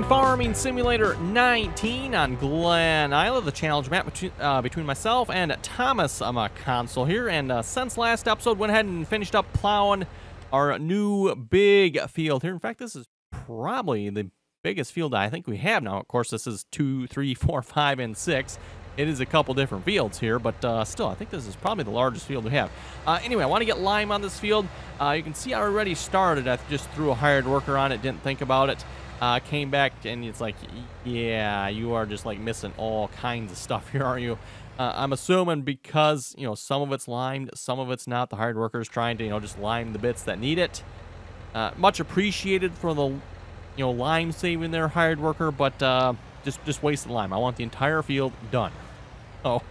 playing Farming Simulator 19 on Glen Isla, the challenge map between myself and Thomas McConsole here. And since last episode, went ahead and finished up plowing our new big field here. In fact, this is probably the biggest field I think we have now. Of course, this is 2, 3, 4, 5, and 6. It is a couple different fields here, but still, I think this is probably the largest field we have. Anyway, I want to get lime on this field. You can see I already started. I just threw a hired worker on it, didn't think about it. Came back, and it's like, yeah, you are just like missing all kinds of stuff here, aren't you? I'm assuming because, you know, some of it's limed, some of it's not. The hired workers trying to, you know, just lime the bits that need it. Much appreciated for the, you know, lime saving their hired worker, but just wasted lime. I want the entire field done. So,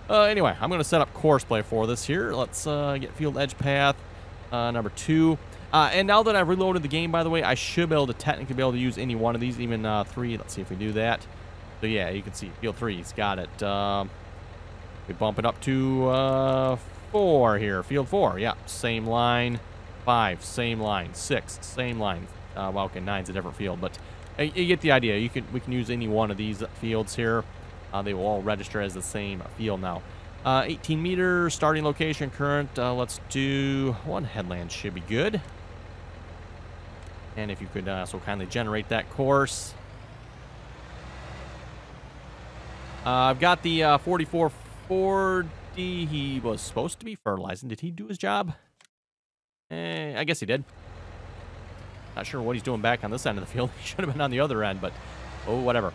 anyway, I'm going to set up course play for this here. Let's get field edge path number 2. And now that I've reloaded the game, by the way, I should be able to technically be able to use any one of these, even 3. Let's see if we do that. So, yeah, you can see field 3's got it. We bump it up to 4 here. Field 4, yeah, same line. 5, same line. 6, same line. Well, okay, 9's a different field, but you get the idea. We can use any one of these fields here. They will all register as the same field now. 18 meters, starting location, current. Let's do 1 headland should be good. And if you could so kindly generate that course. I've got the 4440. He was supposed to be fertilizing. Did he do his job? I guess he did. Not sure what he's doing back on this end of the field. He should have been on the other end, but oh, whatever.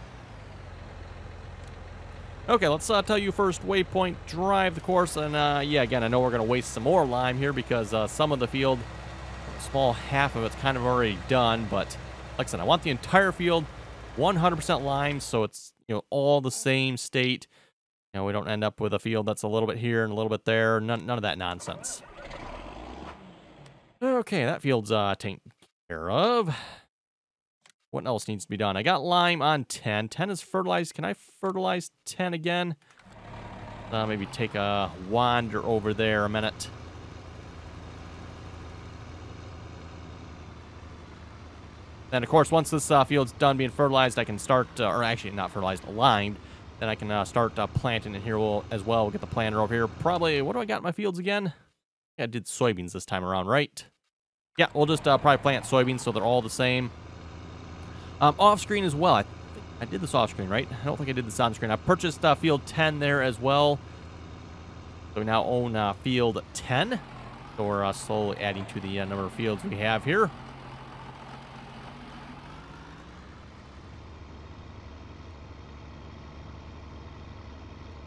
Okay, let's tell you first waypoint, drive the course, and yeah, again, I know we're going to waste some more lime here because some of the field, a small half of it's kind of already done, but like I said, I want the entire field 100% lime, so it's, you know, all the same state. You know, we don't end up with a field that's a little bit here and a little bit there. None of that nonsense. Okay, that field's taken care of. What else needs to be done? I got lime on 10. 10 is fertilized. Can I fertilize 10 again? Maybe take a wander over there a minute. Then, of course, once this field's done being fertilized, I can start, or actually not fertilized, limed. Then I can start planting it here as well. We'll get the planter over here. Probably, what do I got in my fields again? Yeah, I did soybeans this time around, right? Yeah, we'll just probably plant soybeans so they're all the same. Off screen as well. I did this off screen, right? I don't think I did this on screen. I purchased field 10 there as well. So we now own field 10. So we're slowly adding to the number of fields we have here.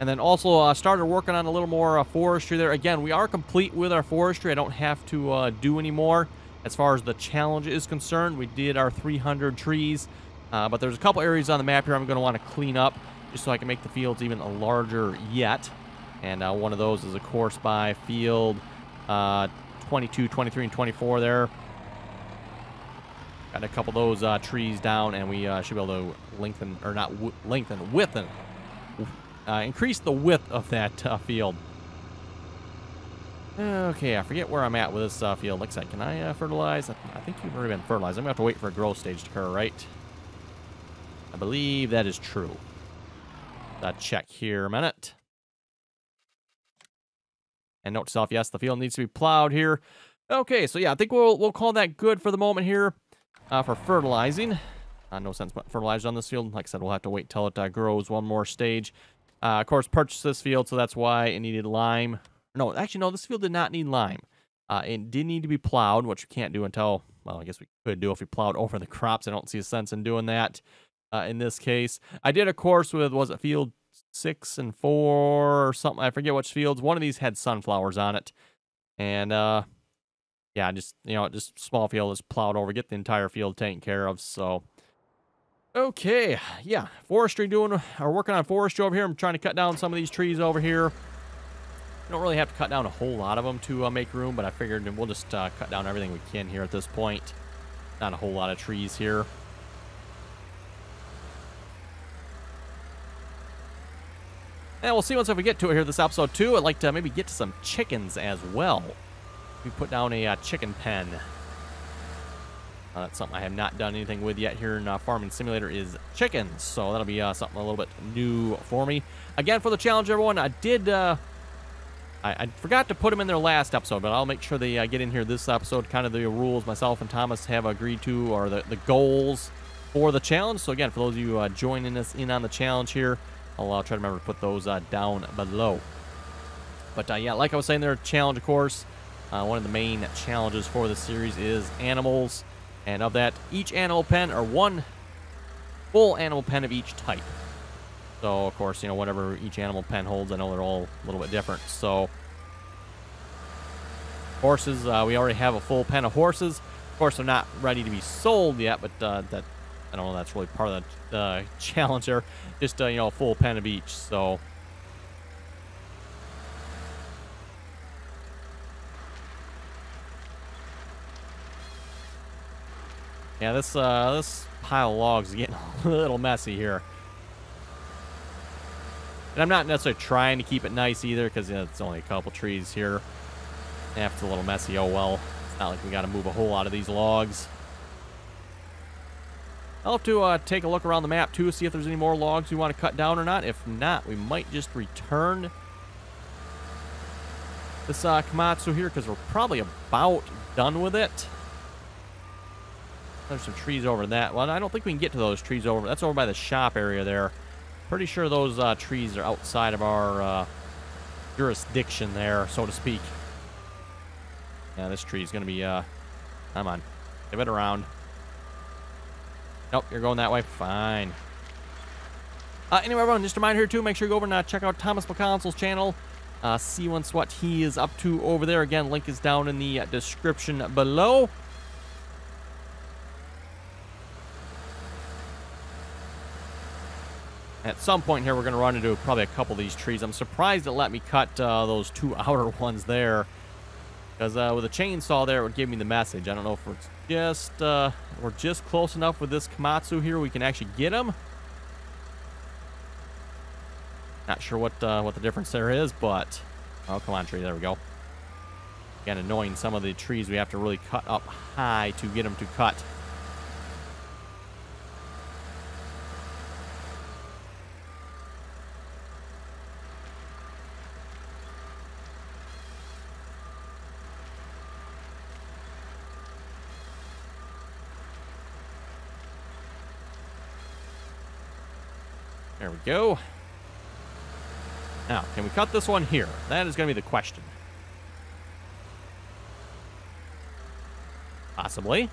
And then also started working on a little more forestry there. Again, we are complete with our forestry. I don't have to do any more. As far as the challenge is concerned, we did our 300 trees, but there's a couple areas on the map here I'm going to want to clean up just so I can make the fields even larger yet. And one of those is, of course, by field 22, 23, and 24 there. Got a couple of those trees down, and we should be able to lengthen, or not lengthen, widthen, increase the width of that field. Okay, I forget where I'm at with this field. Like I said, can I fertilize? I think you've already been fertilized. I'm going to have to wait for a growth stage to occur, right? I believe that is true. Check here a minute. And note to self, yes, the field needs to be plowed here. Okay, so yeah, I think we'll call that good for the moment here for fertilizing. No sense putting fertilizer on this field. Like I said, we'll have to wait till it grows one more stage. Of course, purchased this field, so that's why it needed lime. No, actually, no, this field did not need lime. It did need to be plowed, which we can't do until, well, I guess we could do if we plowed over the crops. I don't see a sense in doing that in this case. I did a course with, was it field 6 and 4 or something? I forget which fields. One of these had sunflowers on it. And, yeah, just, you know, just small field is plowed over, get the entire field taken care of, so. Okay, yeah, forestry working on forestry over here. I'm trying to cut down some of these trees over here. Don't really have to cut down a whole lot of them to make room, but I figured we'll just cut down everything we can here at this point. Not a whole lot of trees here. And we'll see once if we get to it here this episode too. I'd like to maybe get to some chickens as well. We put down a chicken pen. That's something I have not done anything with yet here in Farming Simulator is chickens. So that'll be something a little bit new for me. Again, for the challenge, everyone, I did... I forgot to put them in their last episode, but I'll make sure they get in here this episode. Kind of the rules myself and Thomas have agreed to, or the goals for the challenge. So again, for those of you joining us in on the challenge here, I'll try to remember to put those down below. But yeah, like I was saying, their challenge, of course, one of the main challenges for the series is animals. And of that, each animal pen, or one full animal pen of each type. So, of course, you know, whatever each animal pen holds, I know they're all a little bit different. So, horses, we already have a full pen of horses. Of course, they're not ready to be sold yet, but that, I don't know, that's really part of the challenge there. Just, you know, a full pen of each, so. Yeah, this pile of logs is getting a little messy here. And I'm not necessarily trying to keep it nice either, because you know, it's only a couple trees here. And if it's a little messy, oh well. It's not like we got to move a whole lot of these logs. I'll have to take a look around the map too, see if there's any more logs we want to cut down or not. If not, we might just return this Komatsu here, because we're probably about done with it. There's some trees over that. Well, I don't think we can get to those trees over. That's over by the shop area there. Pretty sure those trees are outside of our jurisdiction there, so to speak. Yeah, this tree is going to be, come on, give it around. Nope, you're going that way. Fine. Anyway, everyone, just a reminder here, too, make sure you go over and check out Thomas McConsole's channel. See once what he is up to over there. Again, link is down in the description below. At some point here, we're going to run into probably a couple of these trees. I'm surprised it let me cut those two outer ones there. Because with a chainsaw there, it would give me the message. I don't know if it's just, we're just close enough with this Komatsu here we can actually get them. Not sure what the difference there is, but... Oh, come on, tree. There we go. Again, annoying some of the trees we have to really cut up high to get them to cut. There we go. Now, can we cut this one here? That is going to be the question. Possibly.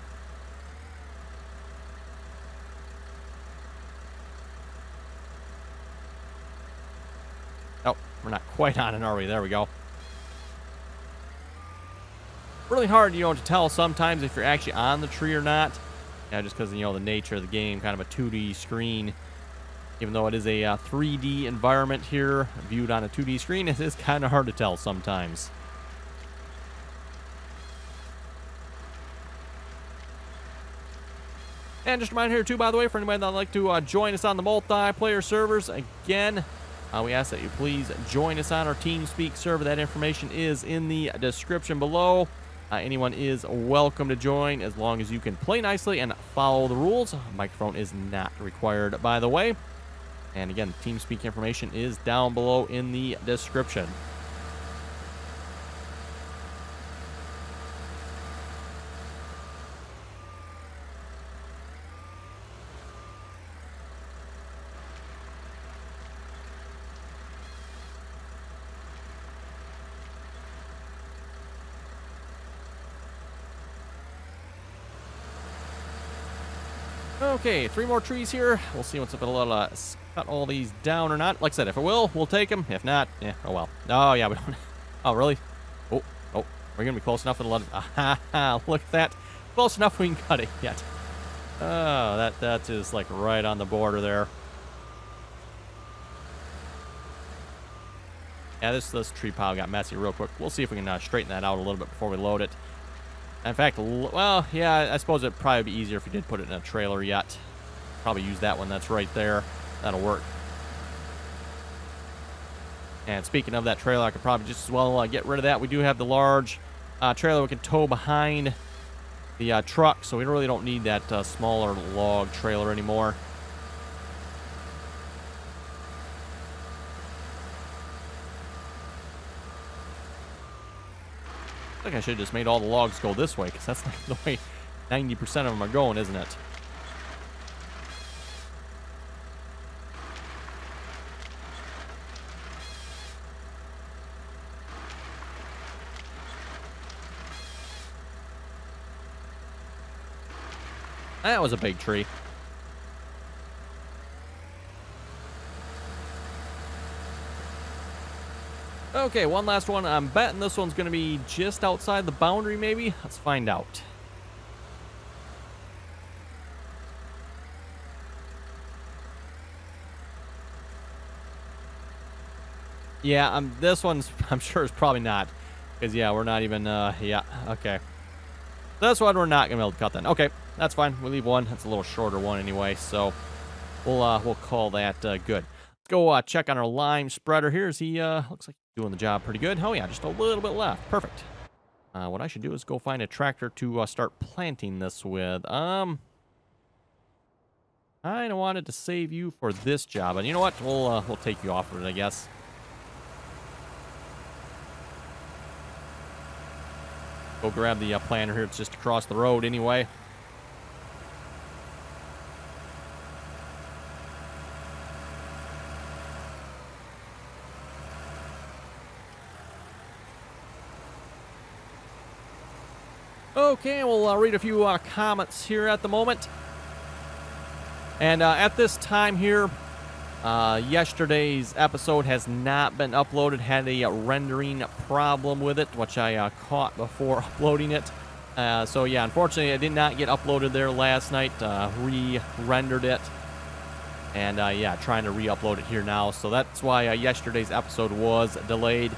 Oh, we're not quite on it, are we? There we go. Really hard, you know, to tell sometimes if you're actually on the tree or not. Yeah, just because, you know, the nature of the game, kind of a 2D screen. Even though it is a 3D environment here, viewed on a 2D screen, it is kind of hard to tell sometimes. And just a reminder here, too, by the way, for anybody that would like to join us on the multiplayer servers, again, we ask that you please join us on our TeamSpeak server. That information is in the description below. Anyone is welcome to join as long as you can play nicely and follow the rules. Microphone is not required, by the way. And again, TeamSpeak information is down below in the description. Okay, 3 more trees here. We'll see if it'll cut all these down or not. Like I said, if it will, we'll take them. If not, yeah, oh well. Oh, yeah, we don't. Oh, really? Oh, we're going to be close enough to let it. Look at that. Close enough we can cut it yet. Oh, that is like right on the border there. Yeah, this tree pile got messy real quick. We'll see if we can straighten that out a little bit before we load it. In fact, well, yeah, I suppose it'd probably be easier if we did put it in a trailer yet. Probably use that one that's right there. That'll work. And speaking of that trailer, I could probably just as well get rid of that. We do have the large trailer we can tow behind the truck, so we really don't need that smaller log trailer anymore. I think I should have just made all the logs go this way, because that's like the way 90% of them are going, isn't it? That was a big tree. Okay, one last one. I'm betting this one's going to be just outside the boundary, maybe. Let's find out. Yeah, this one's, I'm sure it's probably not. Because, yeah, we're not even, yeah, okay. This one we're not going to be able to cut then. Okay, that's fine. We'll leave one. That's a little shorter one anyway, so we'll call that good. Let's go check on our lime spreader here. Is he, looks like he's doing the job pretty good. Oh, yeah, just a little bit left. Perfect. What I should do is go find a tractor to start planting this with. I wanted to save you for this job, and you know what? We'll take you off of it, I guess. Go grab the planter here. It's just across the road anyway. Okay, we'll read a few comments here at the moment. And at this time here, yesterday's episode has not been uploaded. Had a rendering problem with it, which I caught before uploading it. So yeah, unfortunately, it did not get uploaded there last night. Re-rendered it. And yeah, trying to re-upload it here now. So that's why yesterday's episode was delayed.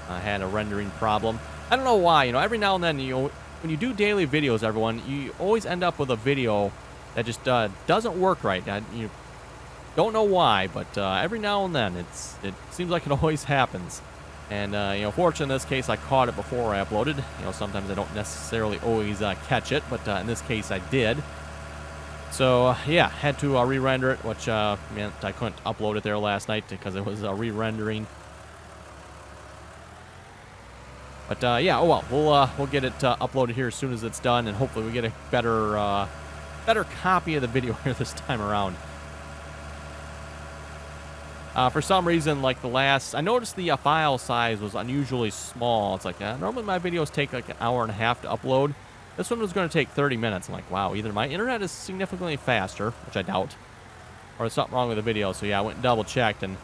I had a rendering problem. I don't know why. You know, every now and then, you know, when you do daily videos, everyone, you always end up with a video that just doesn't work right. You don't know why, but every now and then it seems like it always happens. And you know, fortunately in this case, I caught it before I uploaded. You know, sometimes I don't necessarily always catch it, but in this case I did. So yeah, had to re-render it, which meant I couldn't upload it there last night because it was re-rendering. But yeah, oh well, we'll get it uploaded here as soon as it's done, and hopefully we get a better copy of the video here this time around. For some reason, like the last, I noticed the file size was unusually small. It's like, normally my videos take like an hour and a half to upload. This one was going to take 30 minutes. I'm like, wow, either my internet is significantly faster, which I doubt, or there's something wrong with the video. So yeah, I went and double checked, and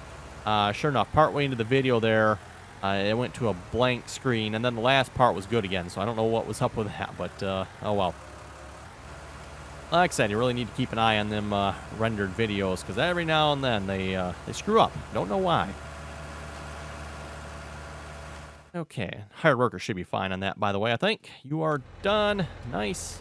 sure enough, partway into the video there, it went to a blank screen, and then the last part was good again. So I don't know what was up with that, but oh well. Like I said, you really need to keep an eye on them rendered videos, because every now and then they screw up. Don't know why. Okay, hired worker should be fine on that, by the way, I think. You are done. Nice.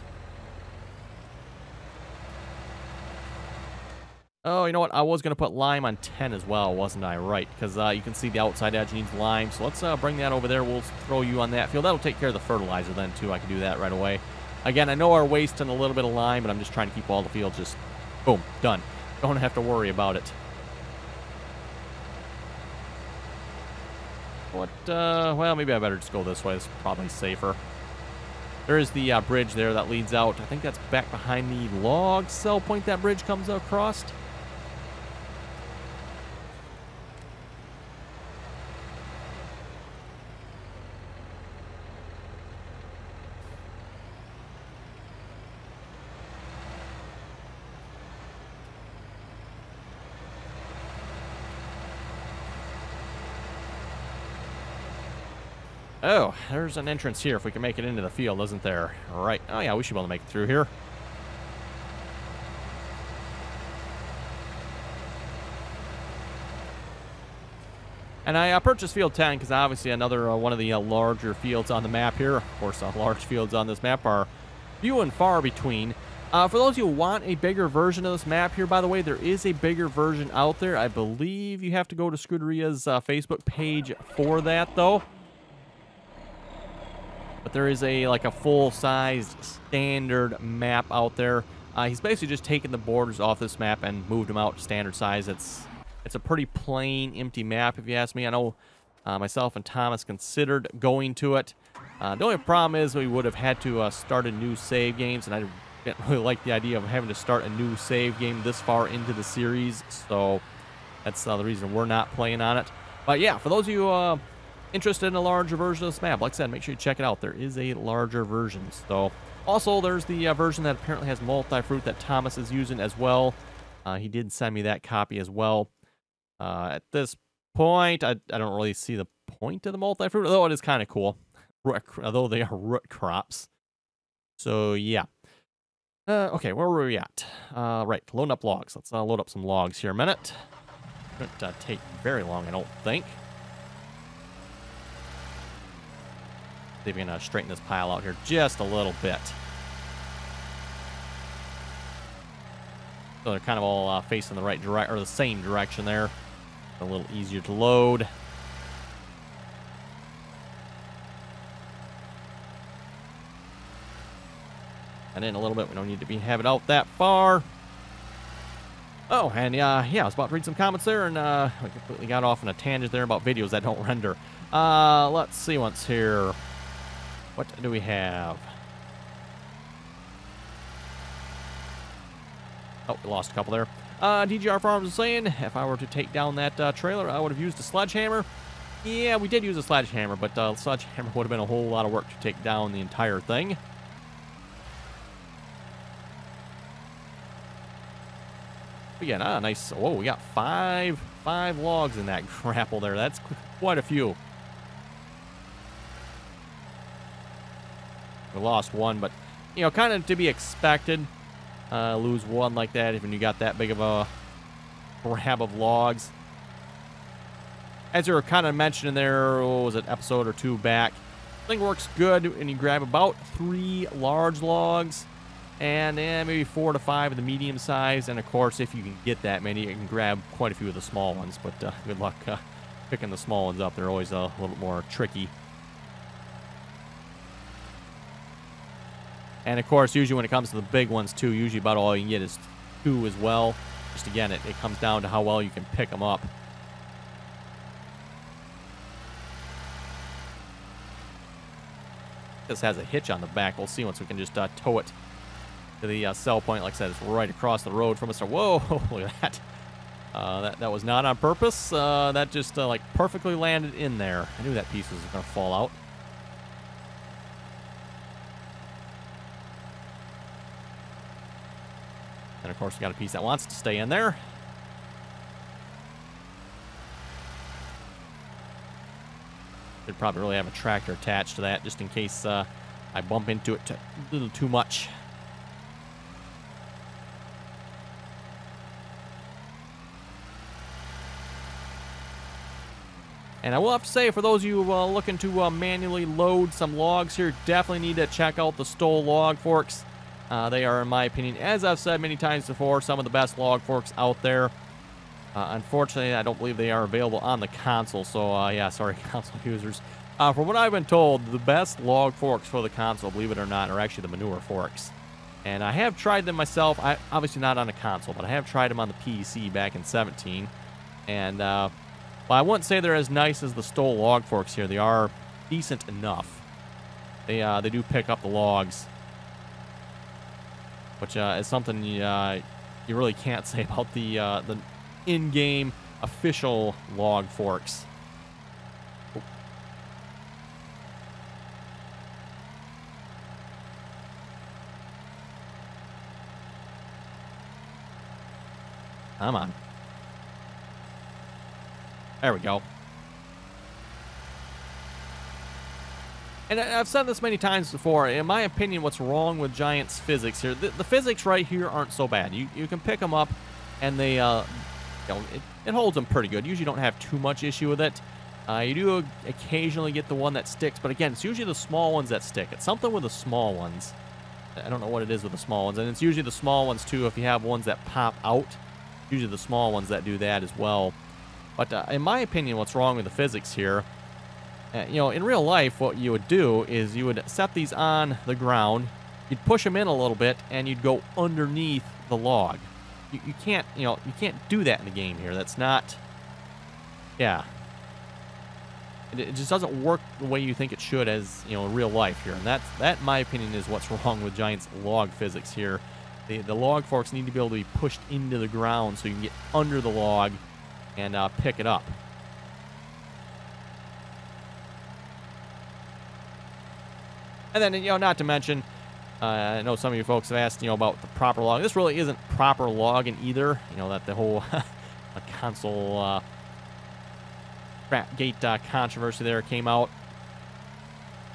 Oh, you know what? I was going to put lime on 10 as well, wasn't I? Right, because you can see the outside edge needs lime. So let's bring that over there. We'll throw you on that field. That'll take care of the fertilizer then, too. I can do that right away. Again, I know we're wasting a little bit of lime, but I'm just trying to keep all the fields just, boom, done. Don't have to worry about it. What, well, maybe I better just go this way. It's probably safer. There is the bridge there that leads out. I think that's back behind the log cell point that bridge comes across. Oh, there's an entrance here if we can make it into the field, isn't there? All right. Oh, yeah, we should be able to make it through here. And I purchased field 10 because obviously another one of the larger fields on the map here. Of course, large fields on this map are few and far between. For those who want a bigger version of this map here, by the way, there is a bigger version out there. I believe you have to go to Scuderia's Facebook page for that, though. but there is like a full-sized standard map out there. He's basically just taken the borders off this map and moved them out to standard size. It's a pretty plain, empty map, if you ask me. I know myself and Thomas considered going to it. The only problem is we would have had to start a new save games, and I didn't really like the idea of having to start a new save game this far into the series, so that's the reason we're not playing on it. But yeah, for those of you interested in a larger version of this map, like I said, make sure you check it out. There is a larger version. So also, there's the version that apparently has multi-fruit that Thomas is using as well. He did send me that copy as well. At this point, I don't really see the point of the multi-fruit, although it is kind of cool, although they are root crops. So yeah. Okay, where were we at? Right, loading up logs. Let's load up some logs here a minute. Shouldn't take very long, I don't think. See if we can straighten this pile out here just a little bit. So they're kind of all facing the right direction, or the same direction there. A little easier to load. And in a little bit, we don't need to be having it out that far. Oh, and yeah, I was about to read some comments there, and we completely got off on a tangent there about videos that don't render. Let's see what's here. What do we have? Oh, we lost a couple there. DGR Farms is saying, if I were to take down that trailer, I would have used a sledgehammer. Yeah, we did use a sledgehammer, but the sledgehammer would have been a whole lot of work to take down the entire thing. Again, nice. Whoa, we got five logs in that grapple there. That's quite a few. We lost one, but, you know, kind of to be expected. Lose one like that when you got that big of a grab of logs. As you were kind of mentioning there, what was it, episode or two back, thing works good, and you grab about 3 large logs, and maybe 4 to 5 of the medium size, and of course, if you can get that many, you can grab quite a few of the small ones, but good luck picking the small ones up. They're always a little more tricky. And of course, usually when it comes to the big ones too, usually about all you can get is 2 as well. Just again, it comes down to how well you can pick them up. This has a hitch on the back. We'll see once we can just tow it to the sell point. Like I said, it's right across the road from us. Whoa, look at that. That was not on purpose. That just like perfectly landed in there. I knew that piece was going to fall out. And of course, we got a piece that wants to stay in there. Should probably really have a tractor attached to that, just in case I bump into it a little too much. And I will have to say, for those of you looking to manually load some logs here, definitely need to check out the Stoll log forks. They are, in my opinion, as I've said many times before, some of the best log forks out there. Unfortunately, I don't believe they are available on the console, so yeah, sorry, console users. From what I've been told, the best log forks for the console, believe it or not, are actually the manure forks. And I have tried them myself, obviously not on a console, but I have tried them on the PC back in 17. And well, I wouldn't say they're as nice as the Stoll log forks here. They are decent enough. They do pick up the logs, which is something you really can't say about the in-game official log forks. Oh. Come on. There we go. And I've said this many times before, in my opinion, what's wrong with Giant's physics here, the physics right here aren't so bad. You can pick them up, and they, you know, it holds them pretty good. Usually don't have too much issue with it. You do occasionally get the one that sticks, but again, it's usually the small ones that stick. It's something with the small ones. I don't know what it is with the small ones, and it's usually the small ones, too, if you have ones that pop out. Usually the small ones that do that as well. But in my opinion, what's wrong with the physics here You know, in real life, what you would do is you would set these on the ground, you'd push them in a little bit, and you'd go underneath the log. You can't, you know, you can't do that in the game here. That's not, yeah. It just doesn't work the way you think it should as, you know, in real life here. And that, in my opinion, is what's wrong with Giant's log physics here. The log forks need to be able to be pushed into the ground so you can get under the log and pick it up. And then, you know, not to mention, I know some of you folks have asked, you know, about the proper log. This really isn't proper logging either. You know, that the whole McConsole scrap gate controversy there came out.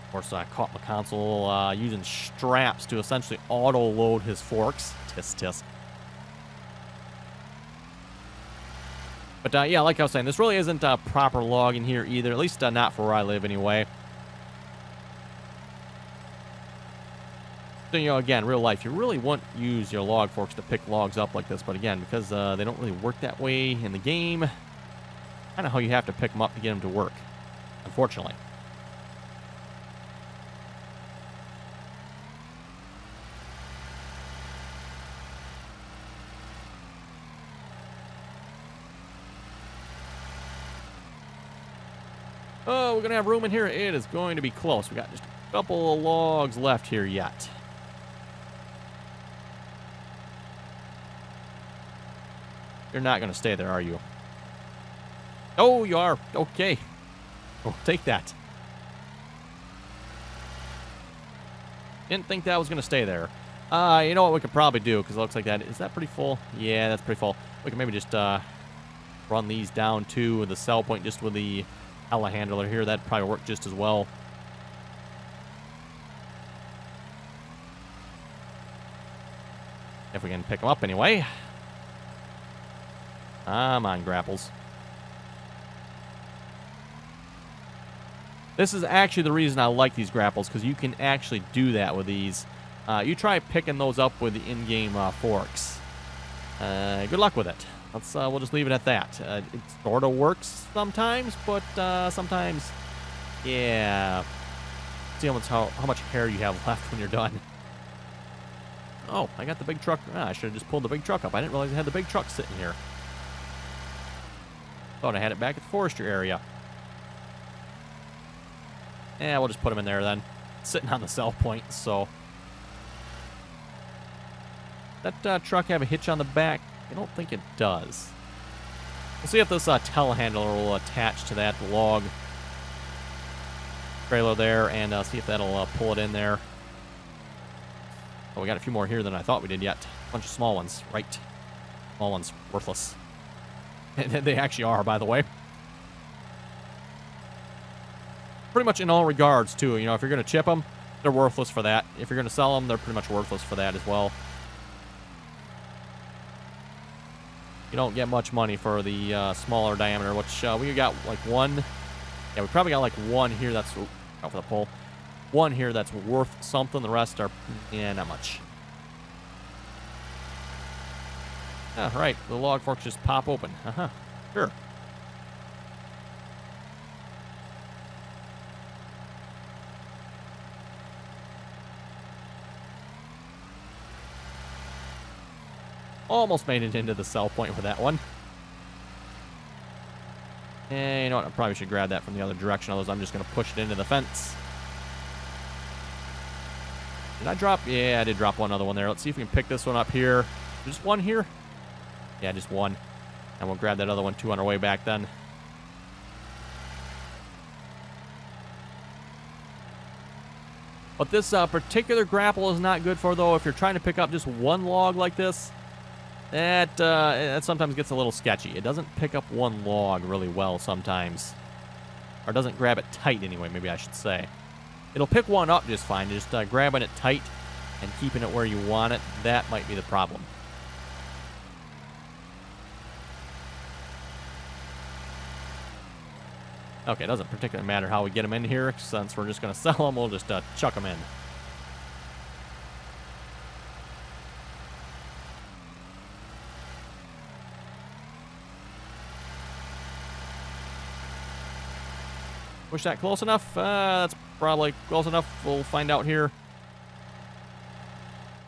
Of course, I caught McConsole using straps to essentially auto-load his forks. Tisk, tisk. But, yeah, like I was saying, this really isn't proper logging here either, at least not for where I live anyway. So, you know, again, real life, you really wouldn't use your log forks to pick logs up like this. But, again, because they don't really work that way in the game, kind of how you have to pick them up to get them to work, unfortunately. Oh, we're going to have room in here. It is going to be close. We got just a couple of logs left here yet. You're not going to stay there, are you? Oh, you are. Okay. We'll take that. Didn't think that was going to stay there. You know what we could probably do, because it looks like that. Is that pretty full? Yeah, that's pretty full. We can maybe just run these down to the sell point just with the telehandler here. That'd probably work just as well. If we can pick them up anyway. Come on, grapples. This is actually the reason I like these grapples, because you can actually do that with these. You try picking those up with the in-game forks. Good luck with it. We'll just leave it at that. It sort of works sometimes, but sometimes, yeah. See how much hair you have left when you're done. Oh, I got the big truck. I should have just pulled the big truck up. I didn't realize I had the big truck sitting here. Thought I had it back at the Forestry area. Yeah, we'll just put them in there then. Sitting on the sell point, so. That truck have a hitch on the back? I don't think it does. We'll see if this telehandler will attach to that log trailer there and see if that'll pull it in there. Oh, we got a few more here than I thought we did yet. A bunch of small ones, right? Small ones, worthless. They actually are, by the way. Pretty much in all regards, too. You know, if you're going to chip them, they're worthless for that. If you're going to sell them, they're pretty much worthless for that as well. You don't get much money for the smaller diameter, which we got like one. Yeah, we probably got like one here that's, out for the pole. One here that's worth something. The rest are, yeah, not much. Yeah, right. The log forks just pop open. Sure. Almost made it into the sell point with that one. And you know what? I probably should grab that from the other direction. Otherwise, I'm just going to push it into the fence. Did I drop? Yeah, I did drop one other one there. Let's see if we can pick this one up here. Just one here? Yeah, just one. And we'll grab that other one too on our way back then. What this particular grapple is not good for, though, if you're trying to pick up just one log like this, that sometimes gets a little sketchy. It doesn't pick up one log really well sometimes. Or doesn't grab it tight anyway, maybe I should say. It'll pick one up just fine. Just grabbing it tight and keeping it where you want it, that might be the problem. Okay, it doesn't particularly matter how we get them in here, since we're just going to sell them, we'll just chuck them in. Push that close enough? That's probably close enough. We'll find out here.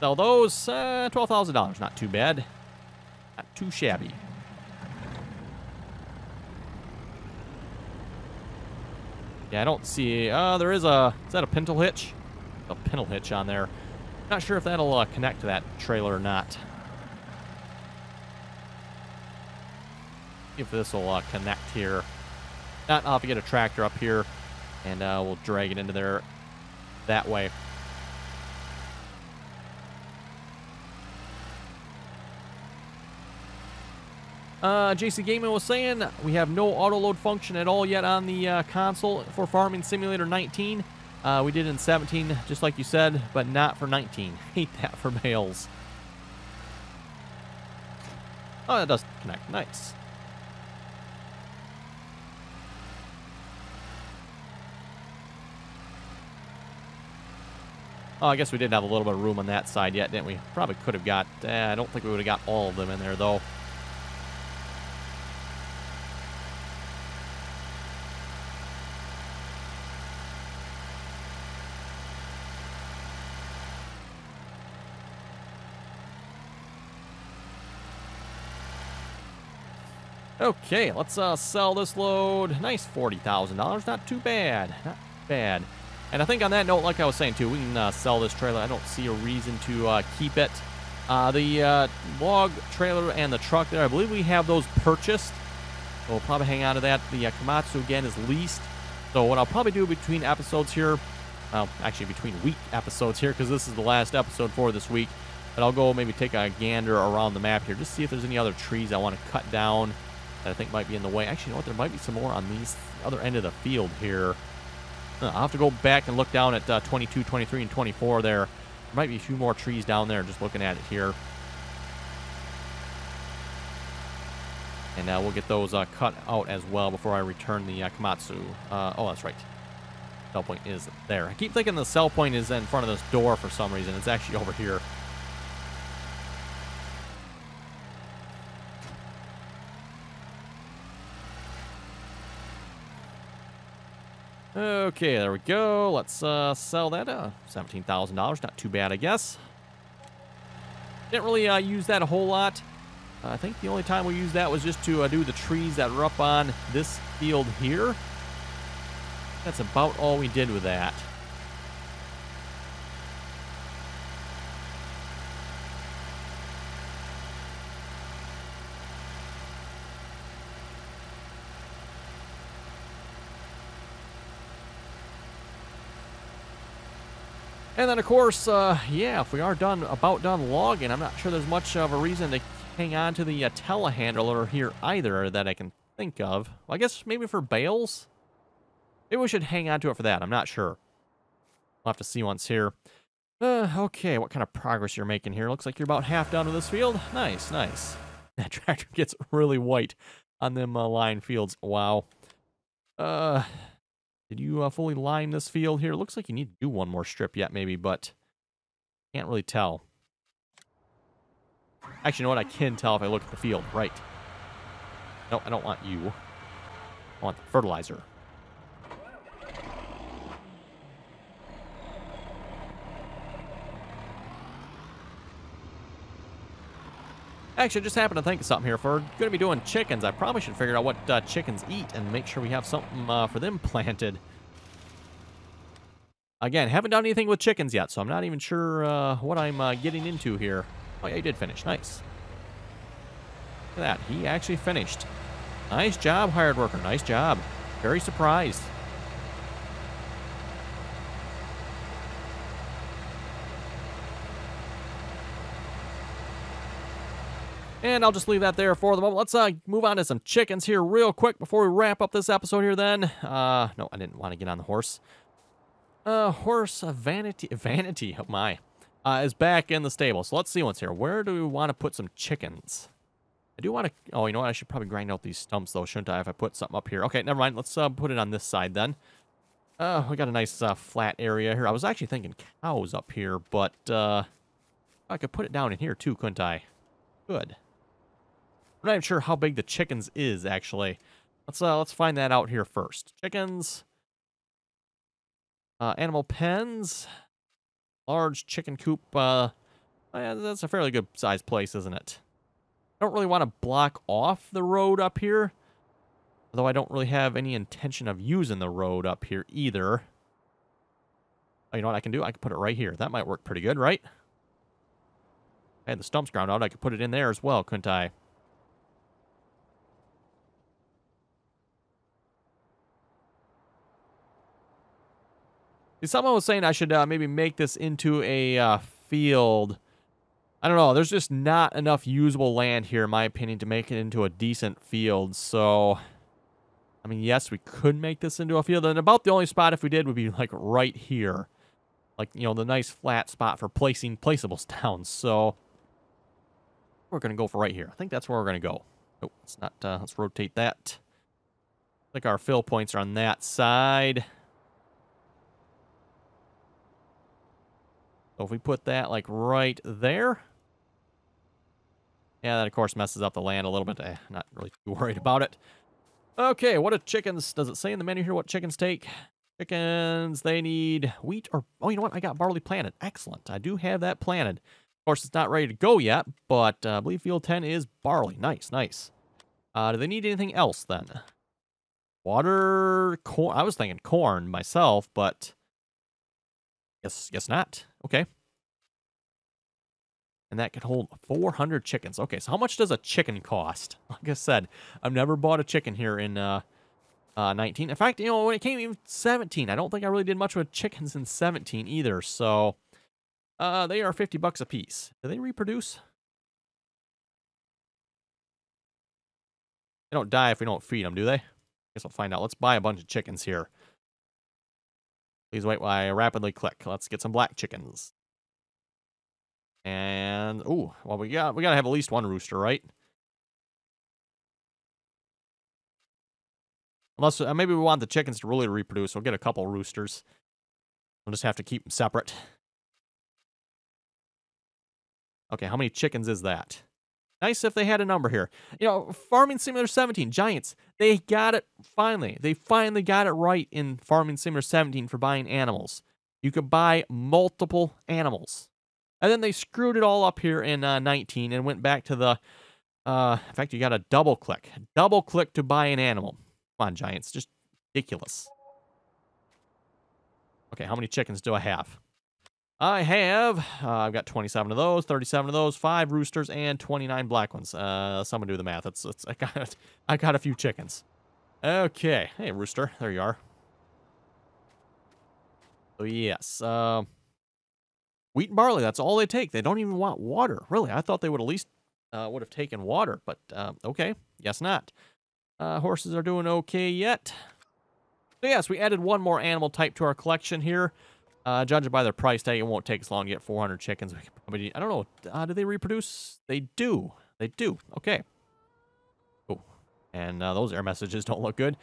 Sell those. $12,000. Not too bad. Not too shabby. Yeah, I don't see... there is a... Is that a pintle hitch? A pintle hitch on there. Not sure if that'll connect to that trailer or not. See if this will connect here. Not, I'll have to get a tractor up here, and we'll drag it into there that way. JC Gaming was saying we have no autoload function at all yet on the console for Farming Simulator 19. We did in 17, just like you said, but not for 19. Hate that for bales. Oh, that does connect. Nice. Oh, I guess we did have a little bit of room on that side yet, didn't we? Probably could have got... I don't think we would have got all of them in there, though. Okay, let's sell this load. Nice $40,000. Not too bad. Not bad. And I think on that note, like I was saying too, we can sell this trailer. I don't see a reason to keep it. The log trailer and the truck there, I believe we have those purchased. So we'll probably hang on to that. The Komatsu, again, is leased. So what I'll probably do between episodes here, actually between week episodes here, because this is the last episode for this week, but I'll go maybe take a gander around the map here, just see if there's any other trees I want to cut down that I think might be in the way. Actually, you know what? There might be some more on these other end of the field here. I'll have to go back and look down at 22, 23, and 24 there. There might be a few more trees down there, just looking at it here. And we'll get those cut out as well before I return the Komatsu. Oh, that's right. Sell point is there. I keep thinking the sell point is in front of this door for some reason. It's actually over here. Okay, there we go. Let's sell that. $17,000. Not too bad, I guess. Didn't really use that a whole lot. I think the only time we used that was just to do the trees that are up on this field here. That's about all we did with that. And then, of course, yeah, if we are about done logging, I'm not sure there's much of a reason to hang on to the telehandler here either that I can think of. Well, I guess maybe for bales? Maybe we should hang on to it for that. I'm not sure. We'll have to see once here. Okay, what kind of progress you're making here? Looks like you're about half done with this field. Nice, nice. That tractor gets really white on them line fields. Wow. Did you fully line this field here? Looks like you need to do one more strip yet, maybe, but can't really tell. Actually, you know what? I can tell if I look at the field. Right. No, I don't want you. I want the fertilizer. Actually, I just happened to think of something here. If we're going to be doing chickens, I probably should figure out what chickens eat and make sure we have something for them planted. Again, haven't done anything with chickens yet, so I'm not even sure what I'm getting into here. Oh, yeah, he did finish. Nice. Look at that. He actually finished. Nice job, hired worker. Nice job. Very surprised. And I'll just leave that there for the moment. Let's move on to some chickens here real quick before we wrap up this episode here then. No, I didn't want to get on the horse. Horse Vanity, oh my, is back in the stable. So let's see what's here. Where do we want to put some chickens? I do want to, oh, you know what? I should probably grind out these stumps though, shouldn't I, if I put something up here? Okay, never mind. Let's put it on this side then. We got a nice flat area here. I was actually thinking cows up here, but I could put it down in here too, couldn't I? Good. I'm not even sure how big the chickens is, actually. Let's find that out here first. Chickens. Animal pens. Large chicken coop. Yeah, that's a fairly good sized place, isn't it? I don't really want to block off the road up here. Although I don't really have any intention of using the road up here either. Oh, you know what I can do? I can put it right here. That might work pretty good, right? I had the stumps ground out. I could put it in there as well, couldn't I? See, someone was saying I should maybe make this into a field. I don't know. There's just not enough usable land here, in my opinion, to make it into a decent field. So, I mean, yes, we could make this into a field. And about the only spot if we did would be, like, right here. Like, you know, the nice flat spot for placing placeables down. So, we're going to go for right here. I think that's where we're going to go. Oh, it's not. Let's rotate that. I think our fill points are on that side. So if we put that, like, right there. Yeah, that, of course, messes up the land a little bit. Not really too worried about it. Okay, what do chickens... Does it say in the menu here what chickens take? Chickens, they need wheat or... Oh, you know what? I got barley planted. Excellent. I do have that planted. Of course, it's not ready to go yet, but I believe field 10 is barley. Nice, nice. Do they need anything else, then? Water, corn... I was thinking corn myself, but... Guess not. Okay. And that could hold 400 chickens. Okay, so how much does a chicken cost? Like I said, I've never bought a chicken here in 19. In fact, you know, when it came even 17, I don't think I really did much with chickens in 17 either. So, they are 50 bucks a piece. Do they reproduce? They don't die if we don't feed them, do they? Guess we'll find out. Let's buy a bunch of chickens here. Please wait while I rapidly click. Let's get some black chickens. And, ooh, well, we gotta have at least one rooster, right? Unless, maybe we want the chickens to really reproduce. We'll get a couple roosters. We'll just have to keep them separate. Okay, how many chickens is that? Nice if they had a number here. You know, Farming Simulator 17, Giants, they got it finally. They finally got it right in Farming Simulator 17 for buying animals. You could buy multiple animals. And then they screwed it all up here in 19 and went back to the... in fact, you got to double click. Double click to buy an animal. Come on, Giants. Just ridiculous. Okay, how many chickens do I have? I have, I've got 27 of those, 37 of those, 5 roosters, and 29 black ones. Someone do the math. I got a few chickens. Okay. Hey, rooster. There you are. So, yes. Wheat and barley, that's all they take. They don't even want water. Really, I thought they would at least would have taken water, but okay. Guess not. Horses are doing okay yet. So, yes, we added one more animal type to our collection here. Judging by their price tag, it won't take as long to get 400 chickens. I don't know. Do they reproduce? They do. They do. Okay. Oh, and those error messages don't look good.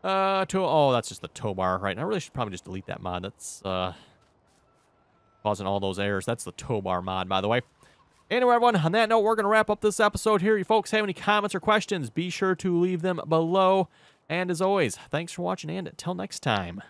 Oh, that's just the tow bar, right? I really should probably just delete that mod. That's causing all those errors. That's the tow bar mod, by the way. Anyway, everyone, on that note, we're going to wrap up this episode here. You folks have any comments or questions, be sure to leave them below. And as always, thanks for watching, and until next time.